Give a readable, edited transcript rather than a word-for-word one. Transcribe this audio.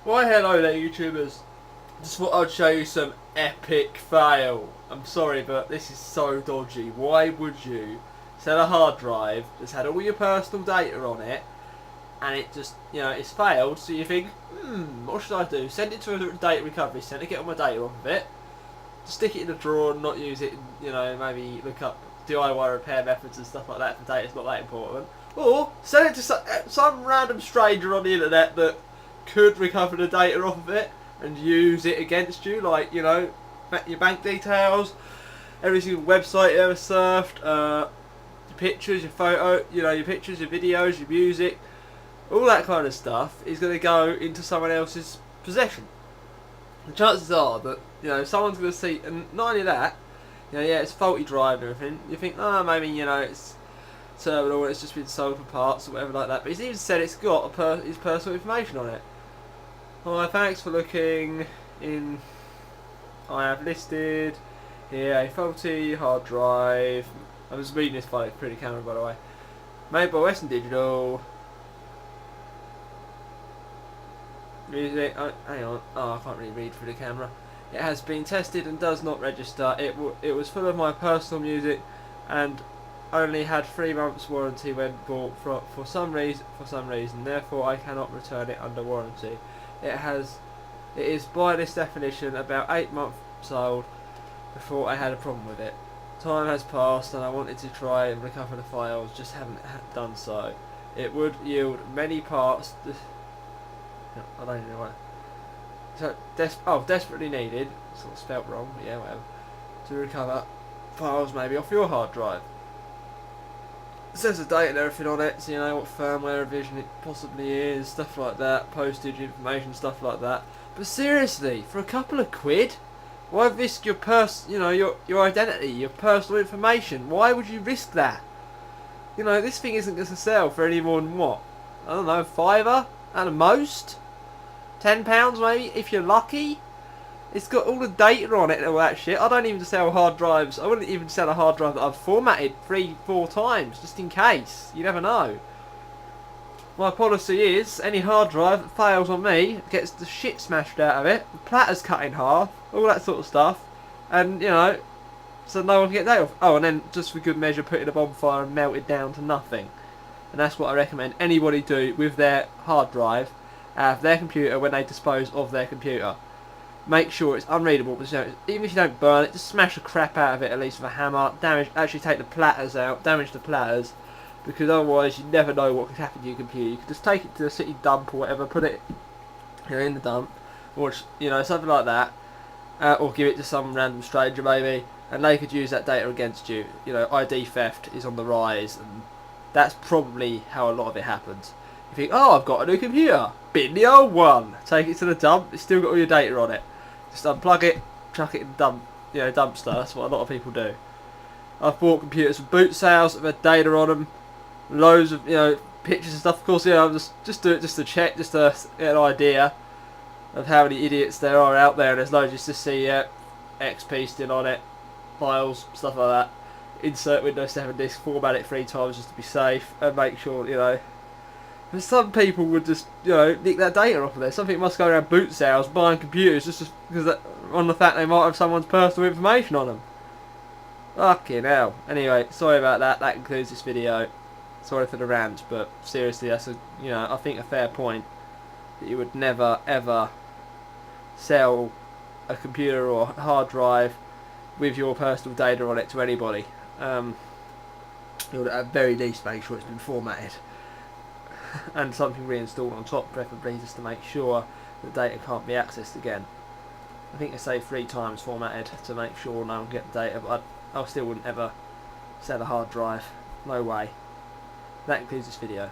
Why hello there YouTubers. Just thought I'd show you some epic fail. I'm sorry but this is so dodgy. Why would you sell a hard drive that's had all your personal data on it and it just, it's failed, so you think, what should I do? Send it to a data recovery centre, get all my data off of it, stick it in a drawer and not use it, and, maybe look up DIY repair methods and stuff like that if the data's not that important. Or send it to some random stranger on the internet that could recover the data off of it and use it against you, like, your bank details, every single website you ever surfed, your pictures, your photo, your pictures, your videos, your music, all that kind of stuff is going to go into someone else's possession. The chances are that, someone's going to see, and not only that, it's a faulty drive and everything, you think, oh, maybe, it's terminal, it's just been sold for parts or whatever like that, but he's even said it's got his personal information on it. Hi, thanks for looking in. I have listed here a faulty hard drive. I was reading this by a pretty camera, by the way. Made by Western Digital. Music. Oh, hang on. Oh, I can't really read through the camera. It has been tested and does not register. It was full of my personal music, and only had 3 months warranty when bought for some reason. Therefore, I cannot return it under warranty. It is by this definition about 8 months old before I had a problem with it. Time has passed and I wanted to try and recover the files, just haven't done so. It would yield many parts. I don't even know what. So desperately needed. Sort of spelt wrong, but yeah, whatever. To recover files maybe off your hard drive. It says the date and everything on it, so you know what firmware revision it possibly is, stuff like that, postage information, stuff like that. But seriously, for a couple of quid, why risk your your identity, your personal information? Why would you risk that? This thing isn't going to sell for any more than what? I don't know, £5 at the most? £10 maybe, if you're lucky? It's got all the data on it and all that shit. I don't even sell hard drives. I wouldn't even sell a hard drive that I've formatted 3-4 times, just in case. You never know. My policy is, any hard drive that fails on me gets the shit smashed out of it, the platter's cut in half, all that sort of stuff, and, so no one can get data off. Oh, and then, just for good measure, put it in a bonfire and melt it down to nothing. And that's what I recommend anybody do with their hard drive, out of their computer, when they dispose of their computer. Make sure it's unreadable, but even if you don't burn it, just smash the crap out of it, at least with a hammer. Actually take the platters out, damage the platters, because otherwise you never know what could happen to your computer. You could just take it to the city dump or whatever, put it in the dump, or something like that, or give it to some random stranger maybe, and they could use that data against you. ID theft is on the rise, and that's probably how a lot of it happens. You think, oh, I've got a new computer, bin the old one, take it to the dump, it's still got all your data on it. Just unplug it, chuck it in the dumpster. That's what a lot of people do. I've bought computers from boot sales that have data on them, loads of pictures and stuff. Of course, I'm just do it just to check, just to get an idea of how many idiots there are out there. And there's loads just to see XP still on it, files, stuff like that. Insert Windows 7 disk, format it 3 times just to be safe, and make sure But some people would just, nick that data off of there. Some people must go around boot sales buying computers just because on the fact they might have someone's personal information on them. Fucking hell. Anyway, sorry about that. That concludes this video. Sorry for the rant, but seriously, that's I think a fair point that you would never ever sell a computer or a hard drive with your personal data on it to anybody. You would at very least make sure it's been formatted. And something reinstalled on top, preferably, just to make sure the data can't be accessed again. I think they say 3 times formatted to make sure no one can get the data, but I still wouldn't ever sell a hard drive. No way. That concludes this video.